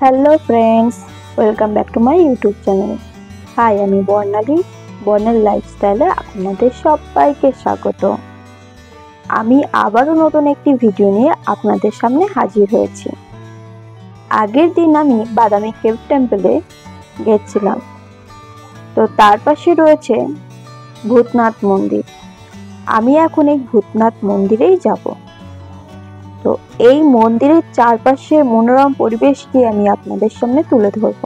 Hello friends, welcome back to my YouTube channel. Hi, আমি বর্ণালী। বর্ণাল লাইফস্টাইলে আপনাদের সবাইকে স্বাগত। আমি আবারও নতুন একটি ভিডিও নিয়ে আপনাদের সামনে হাজির হয়েছি। আগের দিন আমি বাদামি কেভ টেম্পলে গেছিলাম, তো তার পাশে রয়েছে ভূতনাথ মন্দির। আমি এখন এই ভূতনাথ মন্দিরেই যাব। তো এই মন্দিরের চারপাশের মনোরম পরিবেশকে আমি আপনাদের সামনে তুলে ধরব।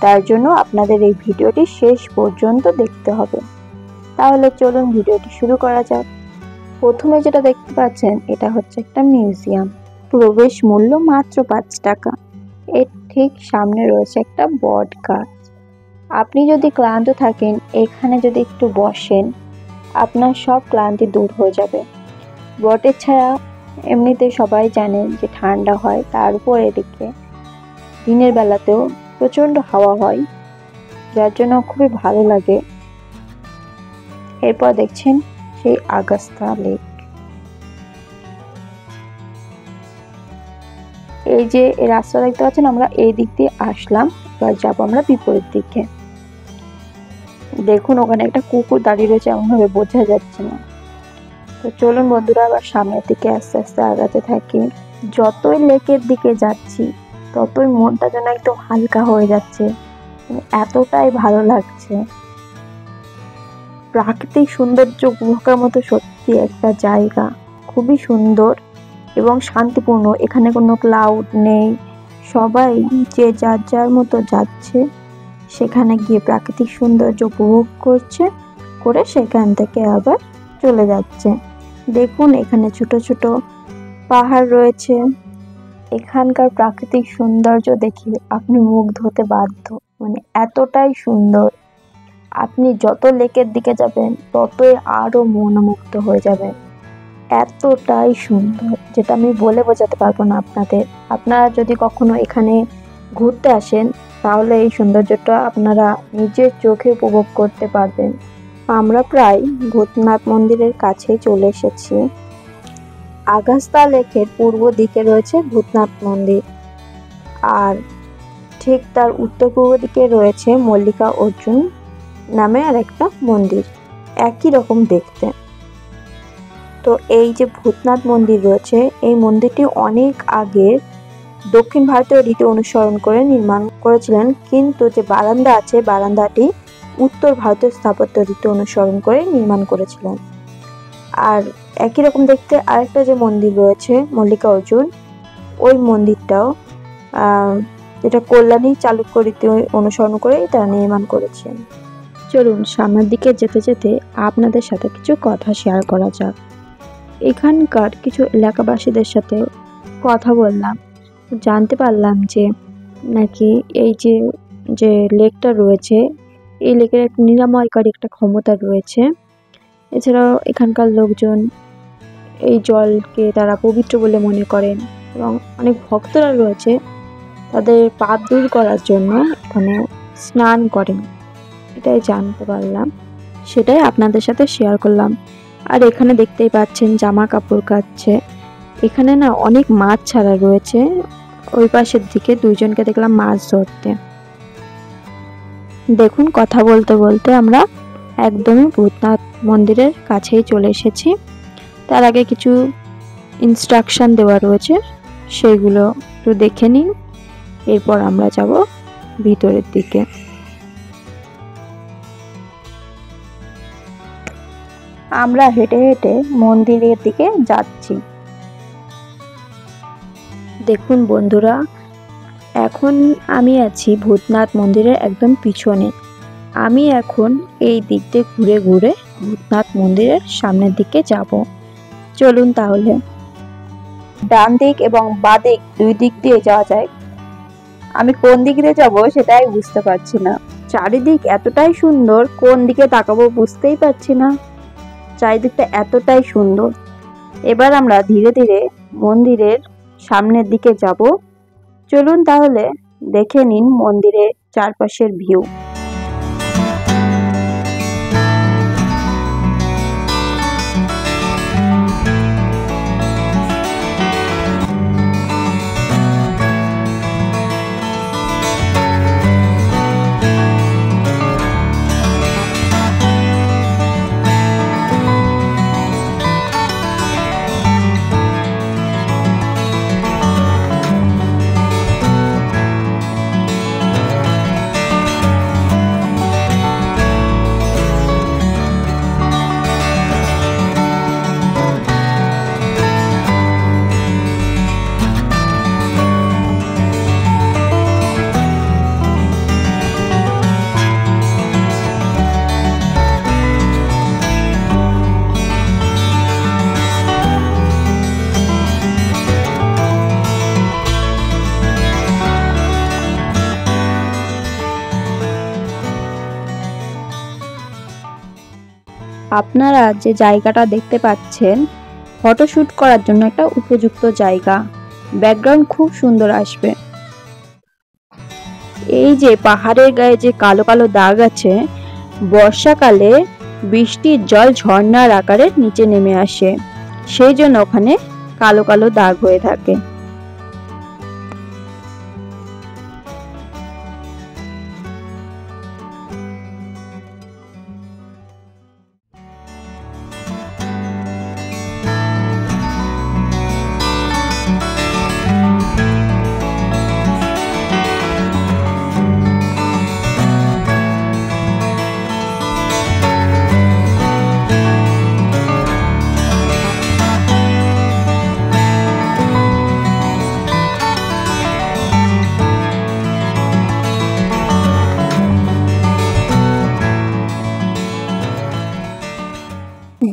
তার জন্য আপনাদের এই ভিডিওটি শেষ পর্যন্ত দেখতে হবে। তাহলে চলুন ভিডিওটি শুরু করা যাক। প্রথমে যেটা দেখতে পাচ্ছেন, এটা হচ্ছে একটা মিউজিয়াম। প্রবেশ মূল্য মাত্র 5 টাকা। এর ঠিক সামনে রয়েছে একটা বট গাছ। আপনি যদি ক্লান্ত থাকেন, এখানে যদি একটু বসেন, আপনার সব ক্লান্তি দূর হয়ে যাবে। বটের ছায়া এমনিতে সবাই জানেন যে ঠান্ডা হয়, তার উপর এদিকে দিনের বেলাতেও প্রচন্ড হাওয়া হয়, যার জন্য খুবই ভালো লাগে। এরপর দেখছেন সেই আগাস্তা লেক। এই যে এই রাস্তা দেখতে পাচ্ছেন, আমরা এই দিক দিয়ে আসলাম, এবার যাবো আমরা বিপরীত দিকে। দেখুন ওখানে একটা কুকুর দাঁড়িয়ে রয়েছে, এমন ভাবে বোঝা যাচ্ছে না। তো চলুন বন্ধুরা, আবার সামনের দিকে আস্তে আস্তে আগাতে থাকি। যতই লেকের দিকে যাচ্ছি, ততই মনটা যেন একদম হালকা হয়ে যাচ্ছে, এতটাই ভালো লাগছে। প্রাকৃতিক সৌন্দর্য উপভোগের মতো সত্যি একটা জায়গা, খুবই সুন্দর এবং শান্তিপূর্ণ। এখানে কোনো ক্লাউড নেই, সবাই যে যার যার মতো যাচ্ছে, সেখানে গিয়ে প্রাকৃতিক সৌন্দর্য উপভোগ করছে, করে সেখান থেকে আবার চলে যাচ্ছে। দেখুন এখানে ছোট ছোট পাহাড় রয়েছে। এখানকার প্রাকৃতিক সৌন্দর্য দেখে আপনি মুগ্ধ হতে বাধ্য, এতটাই সুন্দর। আপনি যত লেকের দিকে যাবেন, ততই আরো মনোমুগ্ধ হয়ে যাবেন। এতটাই সুন্দর, যেটা আমি বলে বোঝাতে পারবো না আপনাদের। আপনারা যদি কখনো এখানে ঘুরতে আসেন, তাহলে এই সৌন্দর্যটা আপনারা নিজের চোখে উপভোগ করতে পারবেন। আমরা প্রায় ভূতনাথ মন্দিরের কাছেই চলে এসেছি। আগাস্তা লেকের পূর্ব দিকে রয়েছে ভূতনাথ মন্দির, আর ঠিক তার উত্তর পূর্ব দিকে রয়েছে মল্লিকা অর্জুন নামে আর একটা মন্দির, একই রকম দেখতে। তো এই যে ভূতনাথ মন্দির রয়েছে, এই মন্দিরটি অনেক আগে দক্ষিণ ভারতীয় রীতি অনুসরণ করে নির্মাণ করেছিলেন, কিন্তু যে বারান্দা আছে, বারান্দাটি উত্তর ভারতীয় স্থাপত্য রীতি অনুসরণ করে নির্মাণ করেছিলেন। আর একই রকম দেখতে আরেকটা যে মন্দির রয়েছে মল্লিকা অর্জুন, ওই মন্দিরটাও যেটা কল্যাণী চালুক্য রীতি অনুসরণ করে তারা নির্মাণ করেছেন। চলুন সামনের দিকে যেতে যেতে আপনাদের সাথে কিছু কথা শেয়ার করা যাক। এখানকার কিছু এলাকাবাসীদের সাথে কথা বললাম, জানতে পারলাম যে নাকি এই যে লেকটা রয়েছে, এই লেকের একটা নিরাময়কারী একটা ক্ষমতা রয়েছে। এছাড়াও এখানকার লোকজন এই জলকে তারা পবিত্র বলে মনে করেন, এবং অনেক ভক্তরা রয়েছে, তাদের পাপ দূর করার জন্য এখানে স্নান করেন। এটাই জানতে পারলাম, সেটাই আপনাদের সাথে শেয়ার করলাম। আর এখানে দেখতেই পাচ্ছেন জামা কাপড় কাচ্ছে। এখানে না অনেক মাছ ছাড়া রয়েছে। ওই পাশের দিকে দুইজনকে দেখলাম মাছ ধরতে। দেখুন কথা বলতে বলতে আমরা একদমই ভূতনাথ মন্দিরের কাছেই চলে এসেছি। তার আগে কিছু ইনস্ট্রাকশন দেওয়া রয়েছে, সেগুলো একটু দেখে নিন, এরপর আমরা যাব ভিতরের দিকে। আমরা হেঁটে হেঁটে মন্দিরের দিকে যাচ্ছি। দেখুন বন্ধুরা, এখন আমি আছি ভূতনাথ মন্দিরের একদম পিছনে। আমি এখন এই দিক দিয়ে ঘুরে ঘুরে ভূতনাথ মন্দিরের সামনের দিকে যাব। চলুন তাহলে। ডান দিক এবং বাঁ দিক দুই দিক দিয়ে যাওয়া যায়। আমি কোন দিক দিয়ে যাব সেটাই বুঝতে পারছি না। চারিদিক এতটাই সুন্দর, কোন দিকে তাকাবো বুঝতেই পারছি না। চারিদিকটা এতটাই সুন্দর। এবার আমরা ধীরে ধীরে মন্দিরের সামনের দিকে যাব। চলুন তাহলে দেখে নিন মন্দিরের চারপাশের ভিউ। আপনারা যে জায়গাটা দেখতে পাচ্ছেন ফটোশুট করার জন্য একটা উপযুক্ত জায়গা। ব্যাকগ্রাউন্ড খুব সুন্দর আসবে। এই যে পাহাড়ের গায়ে যে কালো কালো দাগ আছে, বর্ষাকালে বৃষ্টির জল ঝর্ণার আকারে নিচে নেমে আসে, সেই জন্য ওখানে কালো কালো দাগ হয়ে থাকে।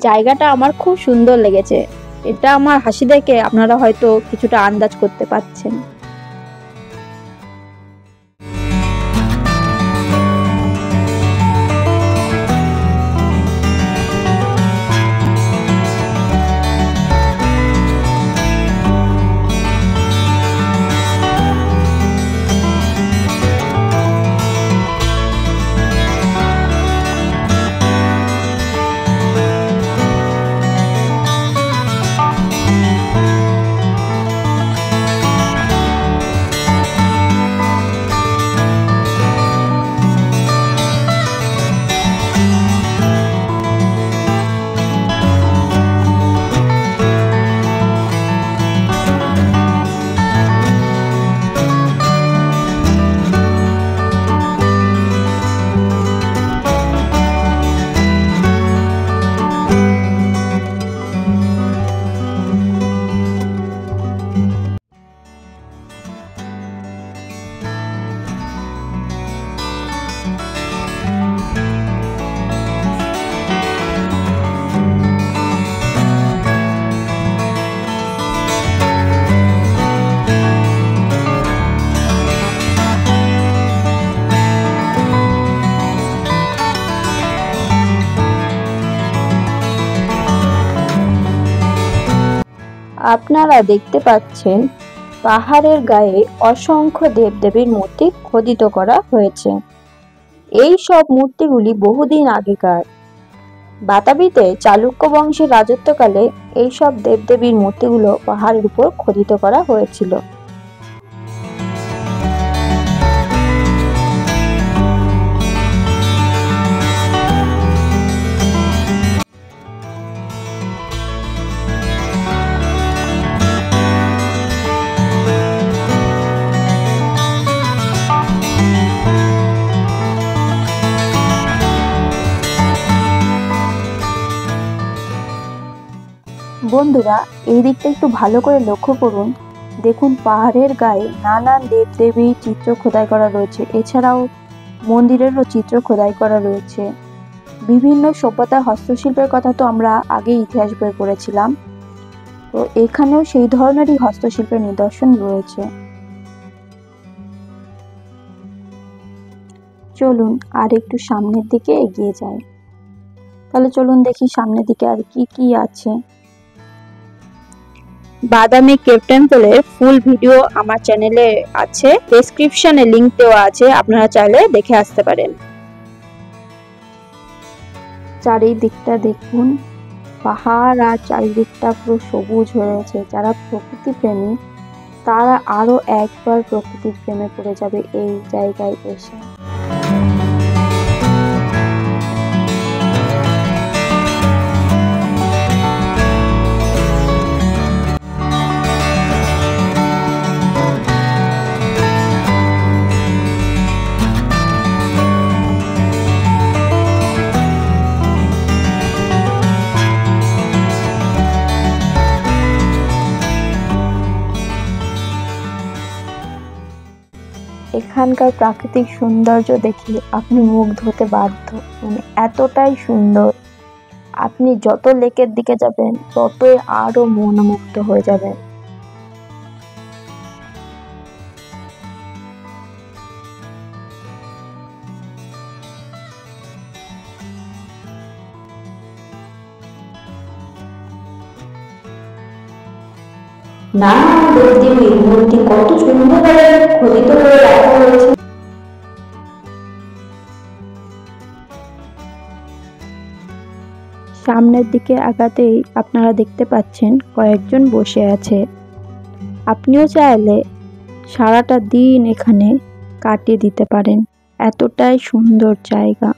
জায়গাটা আমার খুব সুন্দর লেগেছে। এটা আমার হাসি দেখে আপনারা হয়তো কিছুটা আন্দাজ করতে পারছেন। আপনারা দেখতে পাচ্ছেন পাহাড়ের গায়ে অসংখ্য দেবদেবীর মূর্তি খোদিত করা হয়েছে। এই সব মূর্তিগুলি বহুদিন আগেকার। বাতাবিতে চালুক্য বংশের রাজত্বকালে এই সব দেবদেবীর মূর্তিগুলো পাহাড়ের উপর খোদিত করা হয়েছিল। বন্ধুরা, এই দিকটা একটু ভালো করে লক্ষ্য করুন। দেখুন পাহাড়ের গায়ে নানান দেবদেবীর চিত্র খোদাই করা রয়েছে। এছাড়াও মন্দিরেরও চিত্র খোদাই করা রয়েছে। বিভিন্ন সভ্যতা হস্তশিল্পের কথা তো আমরা আগে ইতিহাস বই পড়েছিলাম, তো এখানেও সেই ধরনেরই হস্তশিল্পের নিদর্শন রয়েছে। চলুন আর একটু সামনের দিকে এগিয়ে যাই। তাহলে চলুন দেখি সামনের দিকে আর কি কি আছে। বাদামি কেভ টেম্পলের ফুল ভিডিও আমার চ্যানেলে আছে, ডেসক্রিপশনে লিংক দেওয়া আছে, আপনারা চাইলে দেখে আসতে পারেন। চারিদিকটা দেখুন, পাহাড় আর চারিদিকটা পুরো সবুজ হয়ে আছে। যারা প্রকৃতি প্রেমী তারা আরো একবার প্রকৃতির প্রেমে পড়ে যাবে এই জায়গায় এসে। এখানকার প্রাকৃতিক সৌন্দর্য দেখে আপনি মুগ্ধ হতে বাধ্য। মানে এতটাই সুন্দর, আপনি যত লেকের দিকে যাবেন ততই আরো মনোমুগ্ধ হয়ে যাবেন। না দেবদেবী মূর্তি কত সুন্দরভাবে খোদিত করে রাখা হয়েছে। সামনের দিকে আগাতেই আপনারা দেখতে পাচ্ছেন কয়েকজন বসে আছে। আপনিও চাইলে সারাটা দিন এখানে কাটিয়ে দিতে পারেন, এতটাই সুন্দর জায়গা।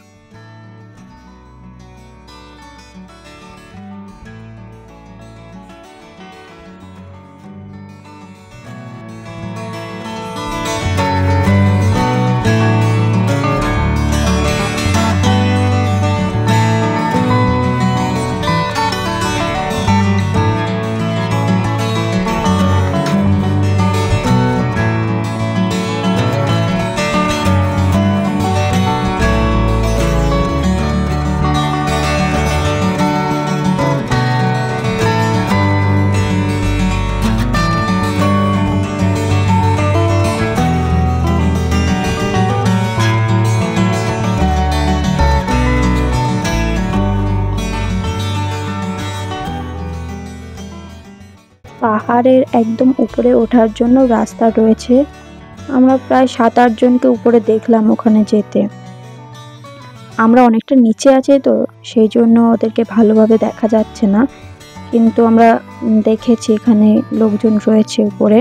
পাহাড়ের একদম উপরে ওঠার জন্য রাস্তা রয়েছে। আমরা প্রায় 7-8 জনকে উপরে দেখলাম ওখানে যেতে। আমরা অনেকটা নিচে আছি তো সেই জন্য ওদেরকে ভালোভাবে দেখা যাচ্ছে না, কিন্তু আমরা দেখেছি এখানে লোকজন রয়েছে উপরে,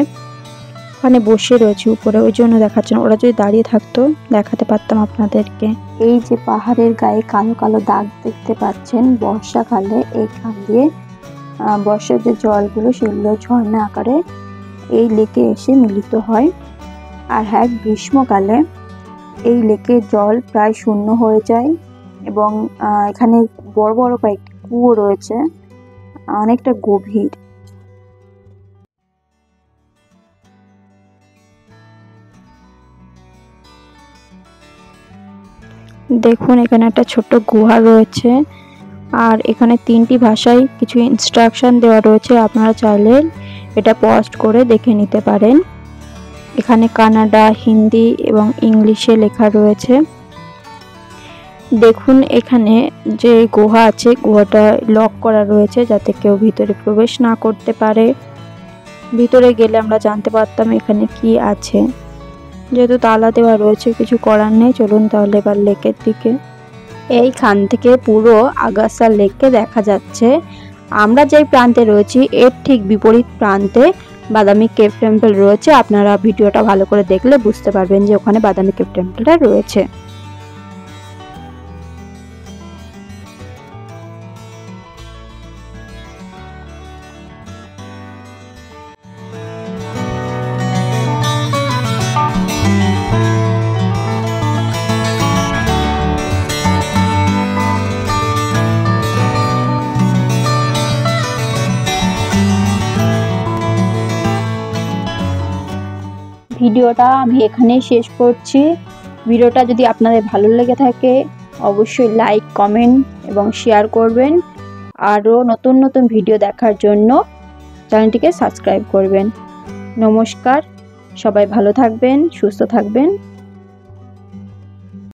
ওখানে বসে রয়েছে উপরে, ওই জন্য দেখাচ্ছে না। ওরা যদি দাঁড়িয়ে থাকতো দেখাতে পারতাম আপনাদেরকে। এই যে পাহাড়ের গায়ে কালো কালো দাগ দেখতে পাচ্ছেন, বর্ষাকালে এইখান দিয়ে বর্ষার যে জলগুলো সেগুলো ঝর্ণা আকারে এই লেকে এসে মিলিত হয়। আর হ্যাঁ, গ্রীষ্মকালে এই লেকের জল প্রায় শূন্য হয়ে যায় এবং এখানে বড় বড় কয়েকটি কুয়ো রয়েছে, অনেকটা গভীর। দেখুন এখানে একটা ছোট্ট গুহা রয়েছে, আর এখানে 3টি ভাষায় কিছু ইনস্ট্রাকশন দেওয়া রয়েছে, আপনারা চাইলে এটা পজ করে দেখে নিতে পারেন। এখানে কানাডা, হিন্দি এবং ইংলিশে লেখা রয়েছে। দেখুন এখানে যে গুহা আছে, গুহাটা লক করা রয়েছে যাতে কেউ ভিতরে প্রবেশ না করতে পারে। ভিতরে গেলে আমরা জানতে পারতাম এখানে কি আছে। যেহেতু তালা দেওয়া রয়েছে, কিছু করার নেই। চলুন তাহলে এবার লেকের দিকে। এইখান থেকে পুরো আগাছা লেককে দেখা যাচ্ছে। আমরা যেই প্রান্তে রয়েছি এর ঠিক বিপরীত প্রান্তে বাদামি কেভ টেম্পল রয়েছে। আপনারা ভিডিওটা ভালো করে দেখলে বুঝতে পারবেন যে ওখানে বাদামি কেভ টেম্পলটা রয়েছে। ভিডিওটা আমি এখানেই শেষ করছি। ভিডিওটা যদি আপনাদের ভালো লেগে থাকে অবশ্যই লাইক, কমেন্ট এবং শেয়ার করবেন। আরও নতুন নতুন ভিডিও দেখার জন্য চ্যানেলটিকে সাবস্ক্রাইব করবেন। নমস্কার, সবাই ভালো থাকবেন, সুস্থ থাকবেন।